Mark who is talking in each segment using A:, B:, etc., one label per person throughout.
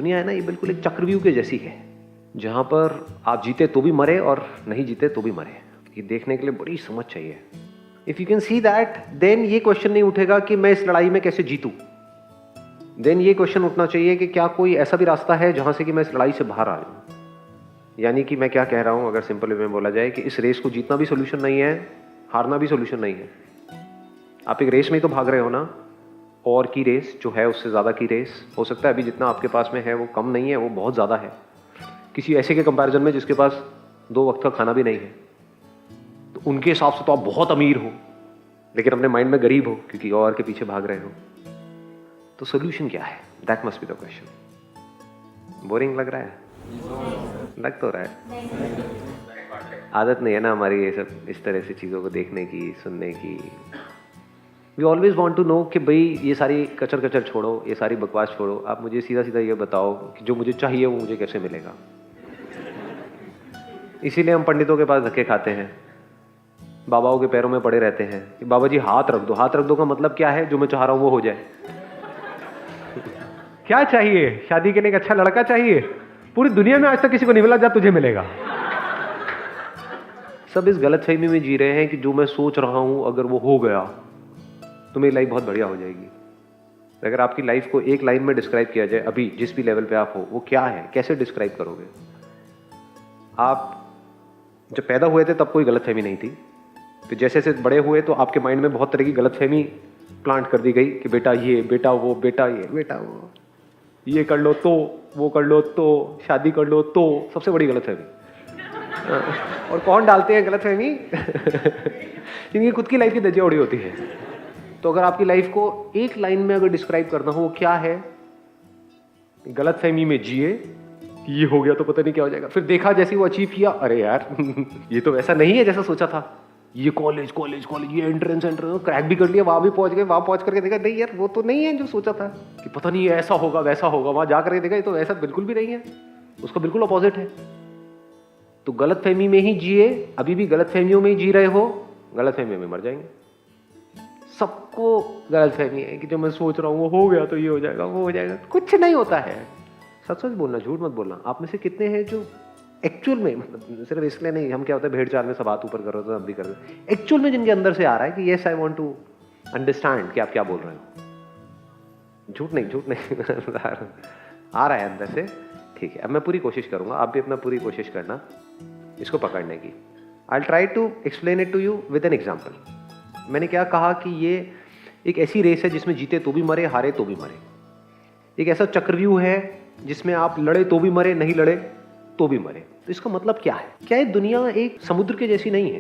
A: दुनिया है ना, ये बिल्कुल एक चक्रव्यूह के जैसी है, जहां पर आप जीते तो भी मरे और नहीं जीते तो भी मरे। ये देखने के लिए बड़ी समझ चाहिए। If you can see that, then ये क्वेश्चन नहीं उठेगा कि मैं इस लड़ाई में कैसे जीतूं। देन ये क्वेश्चन उठना चाहिए कि क्या कोई ऐसा भी रास्ता है जहां से कि मैं इस लड़ाई से बाहर आ जाऊं। यानी कि मैं क्या कह रहा हूं, अगर सिंपल वे में बोला जाए, कि इस रेस को जीतना भी सोल्यूशन नहीं है, हारना भी सोल्यूशन नहीं है। आप एक रेस में ही तो भाग रहे हो ना, और की रेस जो है उससे ज़्यादा की रेस। हो सकता है अभी जितना आपके पास में है वो कम नहीं है, वो बहुत ज़्यादा है किसी ऐसे के कंपैरिजन में जिसके पास 2 वक्त का खाना भी नहीं है। तो उनके हिसाब से तो आप बहुत अमीर हो, लेकिन अपने माइंड में गरीब हो क्योंकि और के पीछे भाग रहे हो। तो सोल्यूशन क्या है? That must be the question. Boring लग रहा है? लग तो रहा है। आदत नहीं है ना हमारी ये सब इस तरह से चीज़ों को देखने की, सुनने की। We always want to know कि भाई ये सारी कचर कचर छोड़ो, ये सारी बकवास छोड़ो, आप मुझे सीधा सीधा ये बताओ कि जो मुझे चाहिए वो मुझे कैसे मिलेगा। इसीलिए हम पंडितों के पास धक्के खाते हैं, बाबाओं के पैरों में पड़े रहते हैं कि बाबा जी हाथ रख दो। हाथ रख दो का मतलब क्या है? जो मैं चाह रहा हूं वो हो जाए। क्या चाहिए? शादी के लिए एक अच्छा लड़का चाहिए? पूरी दुनिया में आज तक किसी को नहीं मिला, जा तुझे मिलेगा। सब इस गलतफहमी में जी रहे हैं कि जो मैं सोच रहा हूं अगर वो हो गया तो मेरी लाइफ बहुत बढ़िया हो जाएगी। अगर आपकी लाइफ को एक लाइन में डिस्क्राइब किया जाए, अभी जिस भी लेवल पे आप हो, वो क्या है? कैसे डिस्क्राइब करोगे? आप जब पैदा हुए थे तब कोई गलतफहमी नहीं थी, तो जैसे जैसे बड़े हुए तो आपके माइंड में बहुत तरह की गलतफहमी प्लांट कर दी गई कि बेटा ये, बेटा वो, बेटा ये, बेटा वो, ये कर लो तो, वो कर लो तो, शादी कर लो तो। सबसे बड़ी गलतफहमी। और कौन डालते हैं गलतफहमी? जिनकी खुद की लाइफ की धज्जियां उड़ी होती है। तो अगर आपकी लाइफ को एक लाइन में अगर डिस्क्राइब करना हो, क्या है? गलतफहमी में जिए, ये हो गया तो पता नहीं क्या हो जाएगा। फिर देखा जैसे वो अचीव किया, अरे यार ये तो वैसा नहीं है जैसा सोचा था। ये कॉलेज कॉलेज कॉलेज, ये एंट्रेंस क्रैक भी कर लिया, वहां भी पहुंच गए, वहां पहुंच करके देखा नहीं यार वो तो नहीं है जो सोचा था, कि पता नहीं ऐसा होगा वैसा होगा। वहां जाकर देखा ये तो ऐसा बिल्कुल भी नहीं है, उसका बिल्कुल अपोजिट है। तो गलतफहमी में ही जिए। अभी भी गलतफहमियों में ही जी रहे हो, गलतफहमी में मर जाएंगे। सबको गलतफहमी है कि जो मैं सोच रहा हूं वो हो गया तो ये हो जाएगा, वो हो जाएगा। कुछ नहीं होता है। सच सच बोलना, झूठ मत बोलना। आप में से कितने हैं जो एक्चुअल में, मतलब सिर्फ इसलिए नहीं, हम क्या होता है भेड़ चाल में सब हाथ ऊपर कर रहे हो तो हम भी कर रहे हो, एक्चुअल में जिनके अंदर से आ रहा है कि yes I want to understand कि आप क्या बोल रहे हो। झूठ नहीं, झूठ नहीं आ रहा है अंदर से। ठीक है, अब मैं पूरी कोशिश करूंगा, आप भी अपना पूरी कोशिश करना इसको पकड़ने की। I will try to explain it to you with an example. मैंने क्या कहा कि ये एक ऐसी रेस है जिसमें जीते तो भी मरे, हारे तो भी मरे। एक ऐसा चक्रव्यूह है जिसमें आप लड़े तो भी मरे, नहीं लड़े तो भी मरे। तो इसका मतलब क्या है? क्या ये दुनिया एक समुद्र के जैसी नहीं है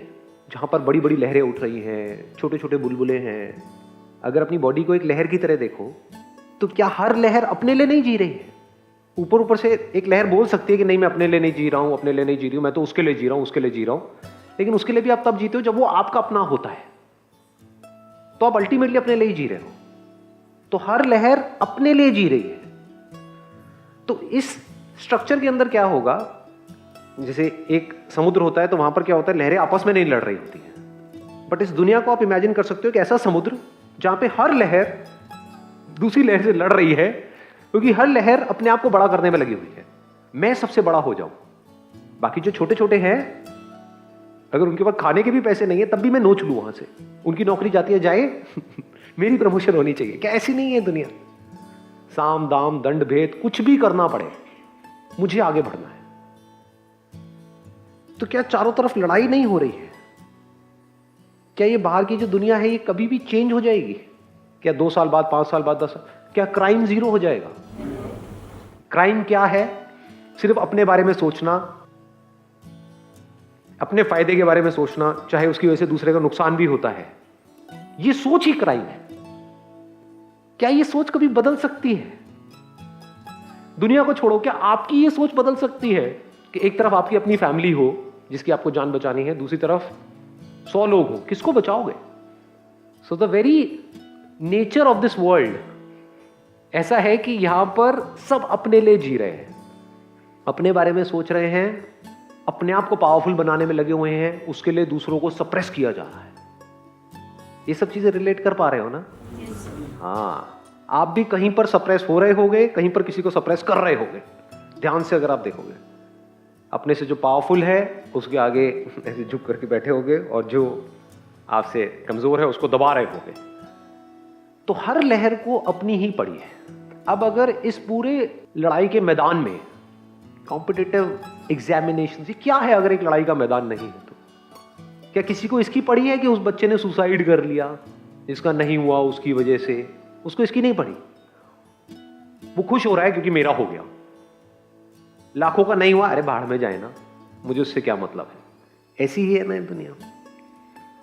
A: जहां पर बड़ी बड़ी लहरें उठ रही हैं, छोटे छोटे बुलबुले हैं? अगर अपनी बॉडी को एक लहर की तरह देखो तो क्या हर लहर अपने लिए नहीं जी रही है? ऊपर ऊपर से एक लहर बोल सकती है कि नहीं मैं अपने लिए नहीं जी रहा हूं, अपने लिए नहीं जी रही हूं, मैं तो उसके लिए जी रहा हूं, उसके लिए जी रहा हूं। लेकिन उसके लिए भी आप तब जीते हो जब वो आपका अपना होता है, तो आप अल्टीमेटली अपने लिए ही जी रहे हो। तो हर लहर अपने लिए जी रही है। तो इस स्ट्रक्चर के अंदर क्या होगा, जैसे एक समुद्र होता है तो वहां पर क्या होता है, लहरें आपस में नहीं लड़ रही होती हैं। बट इस दुनिया को आप इमेजिन कर सकते हो कि ऐसा समुद्र जहां पे हर लहर दूसरी लहर से लड़ रही है, क्योंकि हर लहर अपने आप को बड़ा करने में लगी हुई है। मैं सबसे बड़ा हो जाऊं, बाकी जो छोटे छोटे हैं अगर उनके पास खाने के भी पैसे नहीं है तब भी मैं नोच लूं वहां से, उनकी नौकरी जाती है जाए मेरी प्रमोशन होनी चाहिए। क्या ऐसी नहीं है दुनिया? साम दाम दंड भेद कुछ भी करना पड़े, मुझे आगे बढ़ना है। तो क्या चारों तरफ लड़ाई नहीं हो रही है? क्या ये बाहर की जो दुनिया है ये कभी भी चेंज हो जाएगी? क्या 2 साल बाद, 5 साल बाद, 10 साल, क्या क्राइम जीरो हो जाएगा? क्राइम क्या है? सिर्फ अपने बारे में सोचना, अपने फायदे के बारे में सोचना, चाहे उसकी वजह से दूसरे का नुकसान भी होता है। ये सोच ही क्राइम है। क्या ये सोच कभी बदल सकती है? दुनिया को छोड़ो, क्या आपकी ये सोच बदल सकती है कि एक तरफ आपकी अपनी फैमिली हो जिसकी आपको जान बचानी है, दूसरी तरफ 100 लोग हो, किसको बचाओगे? So the very nature of this world ऐसा है कि यहां पर सब अपने लिए जी रहे हैं, अपने बारे में सोच रहे हैं, अपने आप को पावरफुल बनाने में लगे हुए हैं, उसके लिए दूसरों को सप्रेस किया जा रहा है। ये सब चीजें रिलेट कर पा रहे हो ना? हाँ, आप भी कहीं पर सप्रेस हो रहे होगे, कहीं पर किसी को सप्रेस कर रहे होगे। ध्यान से अगर आप देखोगे, अपने से जो पावरफुल है उसके आगे ऐसे झुक करके बैठे होगे और जो आपसे कमजोर है उसको दबा रहे होगे। तो हर लहर को अपनी ही पड़ी है। अब अगर इस पूरे लड़ाई के मैदान में कॉम्पिटिटिव एग्जामिनेशन से क्या है, अगर एक लड़ाई का मैदान नहीं है तो क्या किसी को इसकी पड़ी है कि उस बच्चे ने सुसाइड कर लिया, जिसका नहीं हुआ उसकी वजह से, उसको इसकी नहीं पड़ी। वो खुश हो रहा है क्योंकि मेरा हो गया, लाखों का नहीं हुआ, अरे बाहर में जाए ना, मुझे उससे क्या मतलब है। ऐसी ही है ना दुनिया।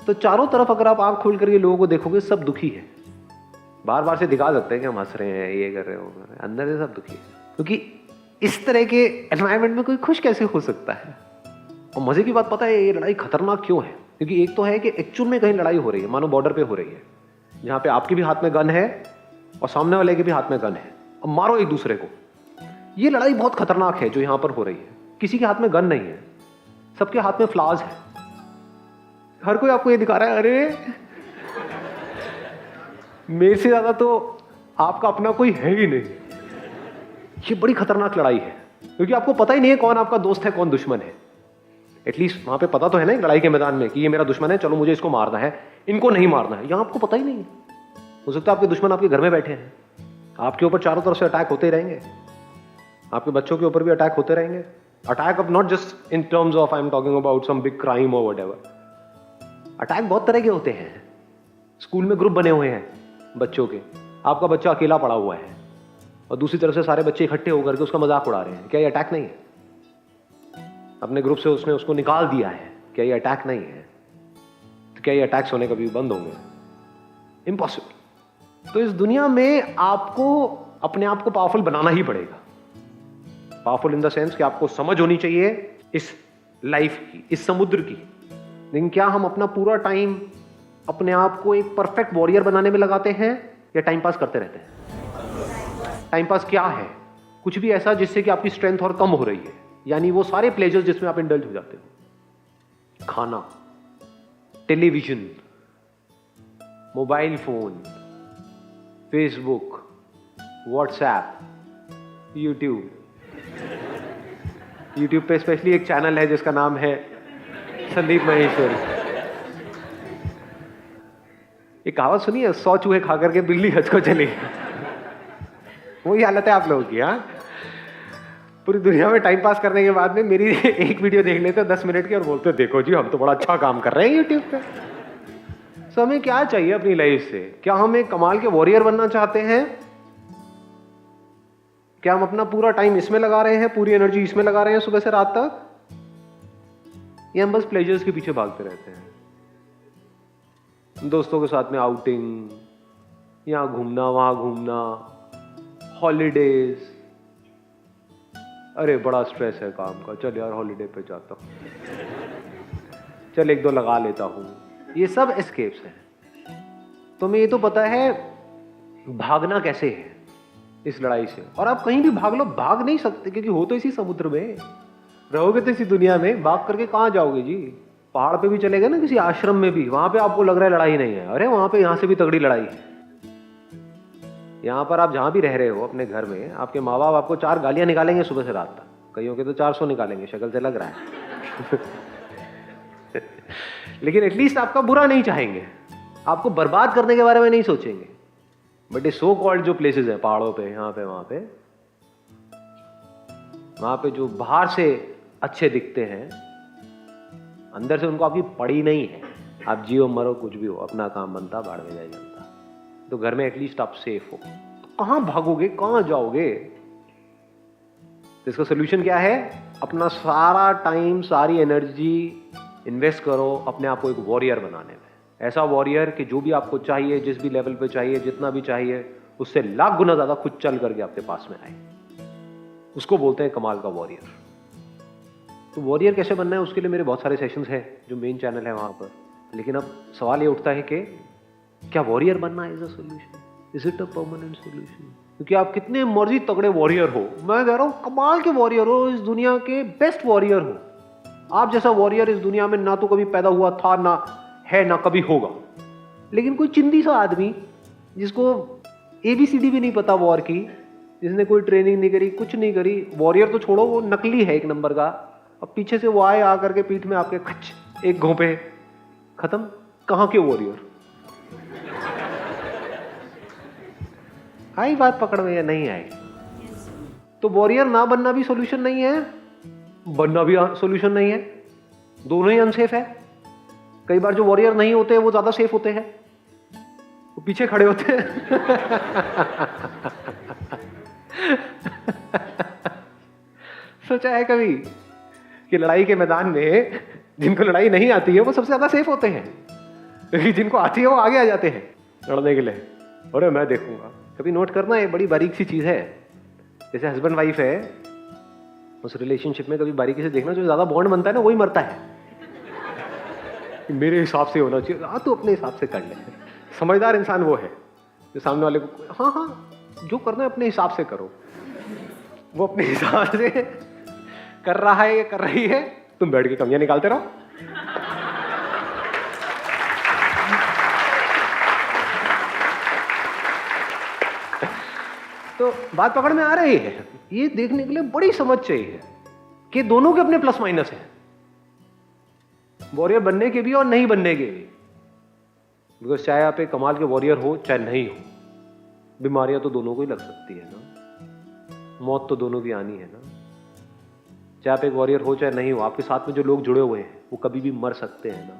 A: तो चारों तरफ अगर आप आंख खोल करके लोगों को देखोगे, सब दुखी है। बार बार से दिखा सकते हैं कि हम हंस रहे हैं, ये कर रहे हो, अंदर से सब दुखी है। क्योंकि इस तरह के एनवायरनमेंट में कोई खुश कैसे हो सकता है। और मजे की बात पता है ये लड़ाई खतरनाक क्यों है? क्योंकि एक तो है कि एक्चुअल में कहीं लड़ाई हो रही है, मानो बॉर्डर पे हो रही है, जहां पे आपके भी हाथ में गन है और सामने वाले के भी हाथ में गन है, और मारो एक दूसरे को। ये लड़ाई बहुत खतरनाक है जो यहां पर हो रही है। किसी के हाथ में गन नहीं है, सबके हाथ में फ्लावर्स है। हर कोई आपको ये दिखा रहा है, अरे मेरे से ज्यादा तो आपका अपना कोई है ही नहीं। ये बड़ी खतरनाक लड़ाई है, क्योंकि आपको पता ही नहीं है कौन आपका दोस्त है कौन दुश्मन है। एटलीस्ट वहां पे पता तो है ना लड़ाई के मैदान में कि ये मेरा दुश्मन है, चलो मुझे इसको मारना है, इनको नहीं मारना है। यहां आपको पता ही नहीं है। हो सकता है आपके दुश्मन आपके घर में बैठे हैं, आपके ऊपर चारों तरफ से अटैक होते ही रहेंगे, आपके बच्चों के ऊपर भी अटैक होते रहेंगे। Attack of not just in terms of I am talking about some big crime और व्हाटएवर। अटैक बहुत तरह के होते हैं। स्कूल में ग्रुप बने हुए हैं बच्चों के, आपका बच्चा अकेला पड़ा हुआ है और दूसरी तरफ से सारे बच्चे इकट्ठे होकर के उसका मजाक उड़ा रहे हैं। क्या ये अटैक नहीं है? अपने ग्रुप से उसने उसको निकाल दिया है, क्या ये अटैक नहीं है? तो क्या ये अटैक्स होने कभी बंद होंगे? इम्पॉसिबल। तो इस दुनिया में आपको अपने आप को पावरफुल बनाना ही पड़ेगा। पावरफुल इन द सेंस कि आपको समझ होनी चाहिए इस लाइफ की, इस समुद्र की। लेकिन क्या हम अपना पूरा टाइम अपने आप को एक परफेक्ट वॉरियर बनाने में लगाते हैं या टाइम पास करते रहते हैं? टाइम पास क्या है? कुछ भी ऐसा जिससे कि आपकी स्ट्रेंथ और कम हो रही है, यानी वो सारे प्लेजर्स जिसमें आप इंडल्ज हो जाते हो। खाना, television, mobile phone, Facebook, WhatsApp, YouTube पे स्पेशली एक चैनल है जिसका नाम है संदीप महेश्वरी। एक कहावत सुनी है, 100 चूहे खा करके बिल्ली हज को चली। वही हालत है आप लोगों की। हाँ, पूरी दुनिया में टाइम पास करने के बाद में मेरी एक वीडियो देख लेते 10 मिनट की और बोलते देखो जी हम तो बड़ा अच्छा काम कर रहे हैं यूट्यूब पे। सो हमें क्या चाहिए अपनी लाइफ से? क्या हम एक कमाल के वॉरियर बनना चाहते हैं? क्या हम अपना पूरा टाइम इसमें लगा रहे हैं, पूरी एनर्जी इसमें लगा रहे हैं सुबह से रात तक, या हम बस प्लेजर्स के पीछे भागते रहते हैं? दोस्तों के साथ में आउटिंग, यहां घूमना वहां घूमना, हॉलीडेज, अरे बड़ा स्ट्रेस है काम का, चल यार हॉलीडे पे जाता हूं, चल 1-2 लगा लेता हूं। ये सब एस्केप्स हैं। तुम्हें ये तो पता है भागना कैसे है इस लड़ाई से, और आप कहीं भी भाग लो, भाग नहीं सकते क्योंकि हो तो इसी समुद्र में, रहोगे तो इसी दुनिया में। भाग करके कहां जाओगे जी? पहाड़ पे भी चले गए ना, किसी आश्रम में भी, वहां पे आपको लग रहा है लड़ाई नहीं है, अरे वहां पे यहां से भी तगड़ी लड़ाई है। यहां पर आप जहां भी रह रहे हो अपने घर में, आपके माँ बाप आपको 4 गालियां निकालेंगे सुबह से रात तक, कईयों के तो 400 निकालेंगे, शक्ल से लग रहा है। लेकिन एटलीस्ट आपका बुरा नहीं चाहेंगे, आपको बर्बाद करने के बारे में नहीं सोचेंगे। बट ये सो कॉल्ड जो प्लेसेस हैं पहाड़ों पे, यहाँ पे वहां पे जो बाहर से अच्छे दिखते हैं, अंदर से उनको आपकी पड़ी नहीं है। आप जियो मरो कुछ भी हो, अपना काम बनता, बाढ़ में जाए जनता। तो घर में एटलीस्ट आप सेफ हो। तो कहां भागोगे, कहां जाओगे? तो इसका सोल्यूशन क्या है? अपना सारा टाइम, सारी एनर्जी इन्वेस्ट करो अपने आप को एक वॉरियर बनाने में। ऐसा वॉरियर कि जो भी आपको चाहिए, जिस भी लेवल पे चाहिए, जितना भी चाहिए, उससे लाख गुना ज्यादा खुद चल करके आपके पास में आए। उसको बोलते हैं कमाल का वॉरियर। तो वॉरियर कैसे बनना है, उसके लिए मेरे बहुत सारे सेशंस हैं जो मेन चैनल है वहां पर। लेकिन अब सवाल ये उठता है कि क्या वॉरियर बनना is a solution? Is it a permanent solution? क्योंकि आप कितने मर्जी तगड़े वॉरियर हो, मैं कह रहा हूं कमाल के वॉरियर हो, इस दुनिया के बेस्ट वॉरियर हो। आप जैसा वॉरियर इस दुनिया में ना तो कभी पैदा हुआ था, ना है, ना कभी होगा। लेकिन कोई चिंदी सा आदमी जिसको ABCD भी नहीं पता वॉर की, जिसने कोई ट्रेनिंग नहीं करी, कुछ नहीं करी, वॉरियर तो छोड़ो, वो नकली है एक नंबर का, अब पीछे से वो आए आ करके पीठ में आपके खच एक घोंपे, खत्म। कहाँ के वॉरियर? आई बात पकड़ में या नहीं आई? तो वॉरियर ना बनना भी सॉल्यूशन नहीं है, बनना भी सॉल्यूशन नहीं है, दोनों ही अनसेफ है। कई बार जो वॉरियर नहीं होते वो ज्यादा सेफ होते हैं, वो पीछे खड़े होते हैं। सोचा है कभी कि लड़ाई के मैदान में जिनको लड़ाई नहीं आती है वो सबसे ज्यादा सेफ होते हैं, क्योंकि जिनको आती है वो आगे आ जाते हैं लड़ने के लिए। अरे मैं देखूंगा, कभी नोट करना, ये बड़ी बारीक सी चीज है। जैसे हस्बैंड वाइफ है, उस रिलेशनशिप में कभी बारीकी से देखना, जो ज्यादा बॉन्ड बनता है ना वही मरता है। मेरे हिसाब से होना चाहिए, हाँ तो अपने हिसाब से कर ले। समझदार इंसान वो है जो सामने वाले को, हाँ हाँ जो करना है अपने हिसाब से करो, वो अपने हिसाब से कर रहा है या कर रही है, तुम बैठ के कमियां निकालते रहो। तो बात पकड़ में आ रही है। ये देखने के लिए बड़ी समझ चाहिए कि दोनों के अपने प्लस माइनस हैं, वॉरियर बनने के भी और नहीं बनने के भी। बिकॉज चाहे आप एक कमाल के वॉरियर हो चाहे नहीं हो, बीमारियां तो दोनों को ही लग सकती है ना, मौत तो दोनों की आनी है ना। चाहे आप एक वॉरियर हो चाहे नहीं हो, आपके साथ में जो लोग जुड़े हुए हैं वो कभी भी मर सकते हैं ना।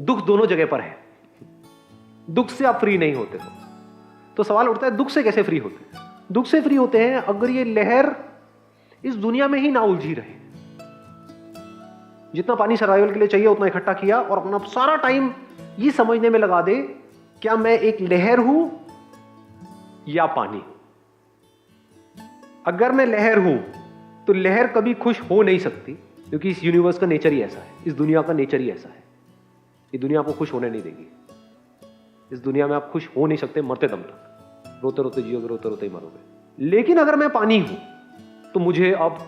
A: दुख दोनों जगह पर है, दुख से आप फ्री नहीं होते हो। तो सवाल उठता है दुख से कैसे फ्री होते हैं? दुख से फ्री होते हैं अगर ये लहर इस दुनिया में ही ना उलझी रहे। जितना पानी सर्वाइवल के लिए चाहिए उतना इकट्ठा किया और अपना सारा टाइम ये समझने में लगा दे, क्या मैं एक लहर हूं या पानी? अगर मैं लहर हूं तो लहर कभी खुश हो नहीं सकती, क्योंकि इस यूनिवर्स का नेचर ही ऐसा है, इस दुनिया का नेचर ही ऐसा है। ये दुनिया आपको खुश होने नहीं देगी। इस दुनिया में आप खुश हो नहीं सकते मरते दम तक। रोते रोते जियोगे, रोते रोते ही मरोगे। लेकिन अगर मैं पानी हूं तो मुझे अब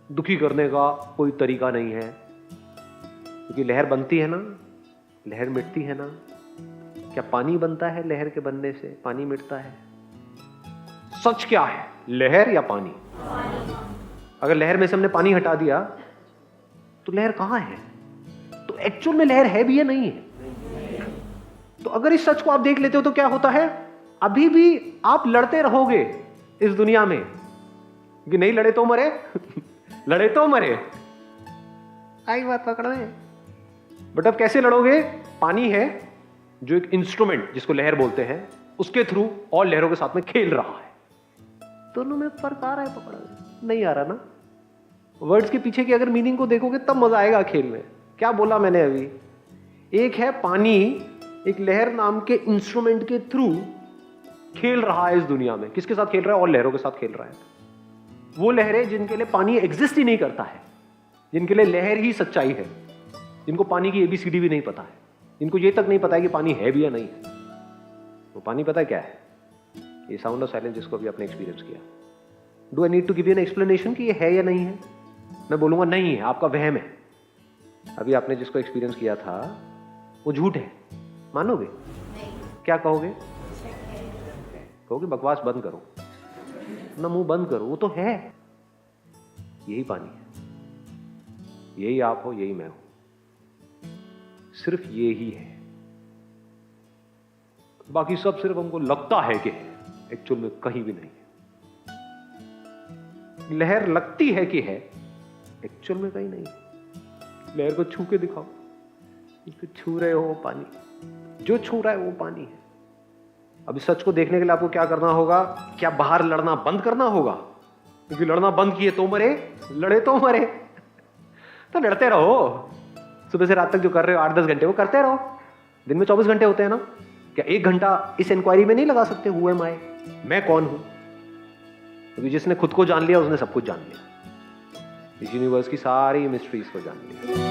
A: दुखी करने का कोई तरीका नहीं है, क्योंकि लहर बनती है ना, लहर मिटती है ना। क्या पानी बनता है लहर के बनने से? पानी मिटता है। सच क्या है, लहर या पानी? अगर लहर में से हमने पानी हटा दिया तो लहर कहां है? तो एक्चुअल में लहर है भी या नहीं है? तो अगर इस सच को आप देख लेते हो तो क्या होता है, अभी भी आप लड़ते रहोगे इस दुनिया में कि नहीं लड़े तो मरे। लड़े तो मरे, आई बात पकड़ रहे हैं। बट अब कैसे लड़ोगे? पानी है जो एक इंस्ट्रूमेंट जिसको लहर बोलते हैं, उसके थ्रू और लहरों के साथ में खेल रहा है। दोनों में फर्क आ रहा है? पकड़ नहीं आ रहा ना। वर्ड्स के पीछे की अगर मीनिंग को देखोगे तब मजा आएगा खेल में। क्या बोला मैंने अभी? एक है पानी, एक लहर नाम के इंस्ट्रूमेंट के थ्रू खेल रहा है इस दुनिया में। किसके साथ खेल रहा है? और लहरों के साथ खेल रहा है। वो लहरें जिनके लिए पानी एग्जिस्ट ही नहीं करता है, जिनके लिए लहर ही सच्चाई है, जिनको पानी की ABCD भी नहीं पता है, जिनको ये तक नहीं पता है कि पानी है भी या नहीं है। वो पानी पता है क्या है? ये साउंड ऑफ साइलेंस जिसको भी आपने एक्सपीरियंस किया। Do I need to give you an explanation कि ये है या नहीं है? मैं बोलूंगा नहीं है, आपका वहम है। अभी आपने जिसको एक्सपीरियंस किया था वो झूठ है, मानोगे? क्या कहोगे? कहोगे बकवास बंद करो ना, मुंह बंद करो, वो तो है। यही पानी है, यही आप हो, यही मैं हूं, सिर्फ ये ही है। बाकी सब सिर्फ हमको लगता है कि है, एक्चुअल में कहीं भी नहीं है। लहर लगती है कि है, एक्चुअल में कहीं नहीं है। लहर को छू के दिखाओ, इसको छू रहे हो वो पानी, जो छू रहा है वो पानी है। अब इस सच को देखने के लिए आपको क्या करना होगा? क्या बाहर लड़ना बंद करना होगा? क्योंकि लड़ना बंद किए तो मरे, लड़े तो मरे। तो लड़ते रहो, सुबह से रात तक जो कर रहे हो 8-10 घंटे वो करते रहो। दिन में 24 घंटे होते हैं ना, क्या 1 घंटा इस इंक्वायरी में नहीं लगा सकते? हु एम आई, मैं कौन हूं? क्योंकि जिसने खुद को जान लिया उसने सब कुछ जान लिया, इस यूनिवर्स की सारी मिस्ट्रीज को जान लिया।